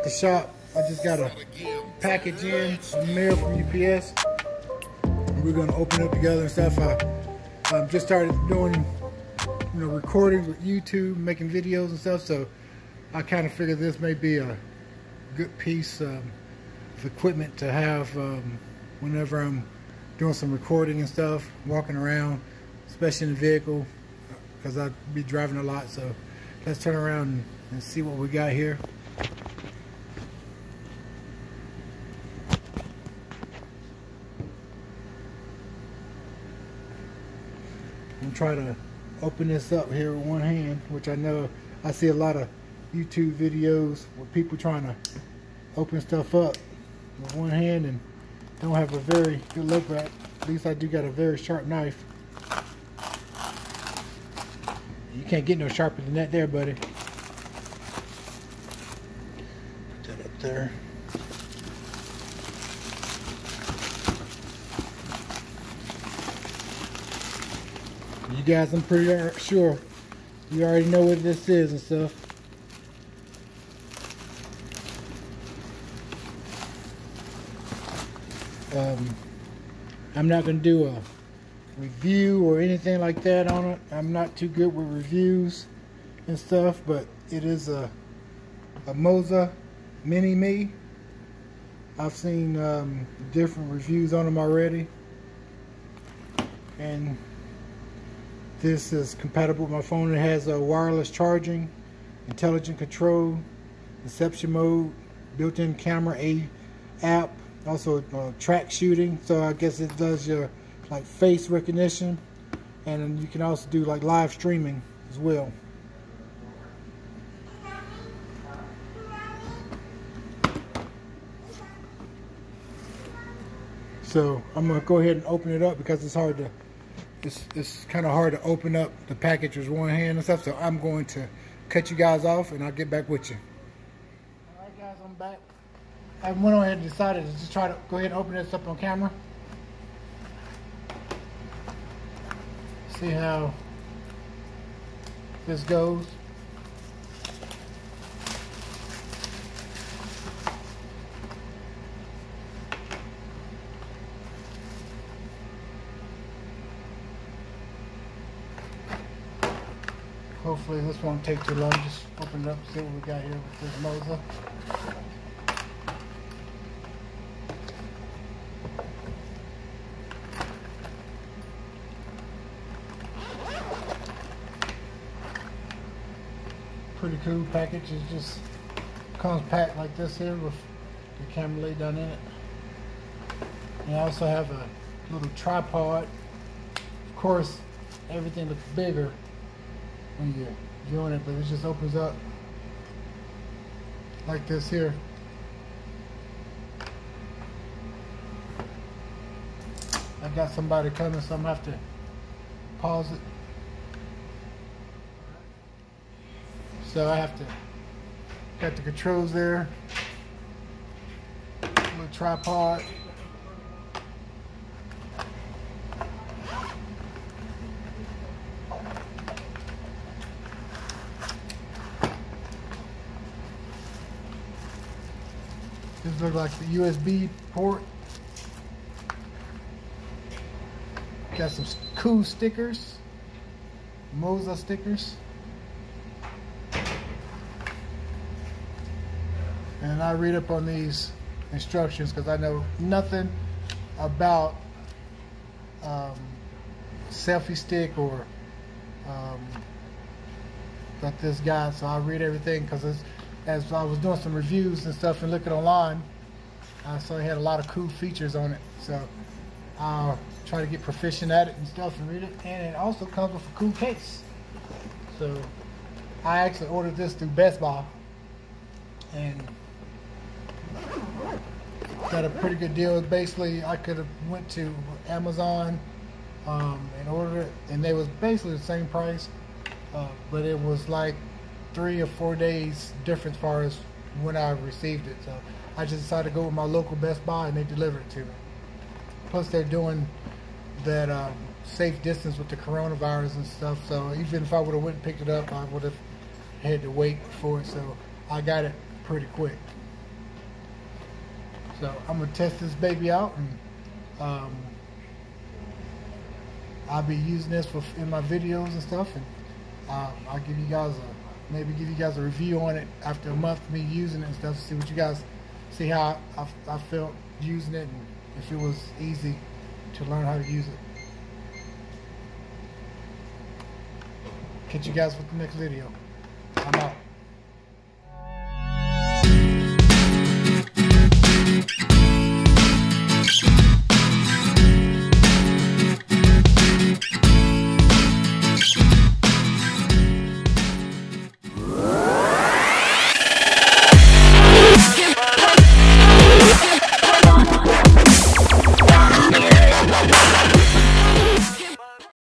at the shop. I just got a package in, a mail from UPS. And we're gonna open it up together and stuff. I just started doing, recordings with YouTube, making videos and stuff. So I kind of figured this may be a good piece of equipment to have whenever I'm doing some recording and stuff, walking around, especially in the vehicle, because I'd be driving a lot. So let's turn around and see what we got here. I'm trying to open this up here with one hand, which I know I see a lot of YouTube videos with people trying to open stuff up with one hand and don't have a very good look at. At least I do got a very sharp knife. You can't get no sharper than that there, buddy. Put that up there. You guys, I'm pretty sure you already know what this is and stuff. I'm not going to do a review or anything like that on it. I'm not too good with reviews and stuff, but it is a Moza Mini Me. I've seen different reviews on them already, and this is compatible with my phone. It has a wireless charging, intelligent control, reception mode, built-in camera, app, also track shooting. So I guess it does your like face recognition, and then you can also do like live streaming as well. So I'm gonna go ahead and open it up because it's hard to. It's kind of hard to open up the package with one hand and stuff, so I'm going to cut you guys off and I'll get back with you. Alright guys, I'm back. I went on ahead and decided to just try to go ahead and open this up on camera. See how this goes. Hopefully this won't take too long. Just open it up and see what we got here with this Moza. Pretty cool package. It just comes packed like this here with the camera laid down in it. And I also have a little tripod. Of course, everything looks bigger when you're viewing it, but it just opens up like this here. I got somebody coming, so I'm gonna have to pause it. So I have to got the controls there, little tripod. This looks like the USB port. Got some cool stickers, Moza stickers. And I read up on these instructions because I know nothing about selfie stick or like this guy. So I read everything because as I was doing some reviews and stuff and looking online, I saw it had a lot of cool features on it. So I'll try to get proficient at it and stuff and read it. And it also comes with a cool case. So I actually ordered this through Best Buy and got a pretty good deal. Basically, I could have went to Amazon and ordered it, and they was basically the same price, but it was like 3 or 4 days difference as far as when I received it. So I just decided to go with my local Best Buy, and they delivered it to me. Plus, they're doing that safe distance with the coronavirus and stuff. So even if I would have went and picked it up, I would have had to wait for it. So I got it pretty quick. So I'm gonna test this baby out, and I'll be using this in my videos and stuff, and I'll give you guys maybe give you guys a review on it after a month of me using it and stuff, to see what you guys see how I felt using it, and if it was easy to learn how to use it. Catch you guys with the next video. I'm out.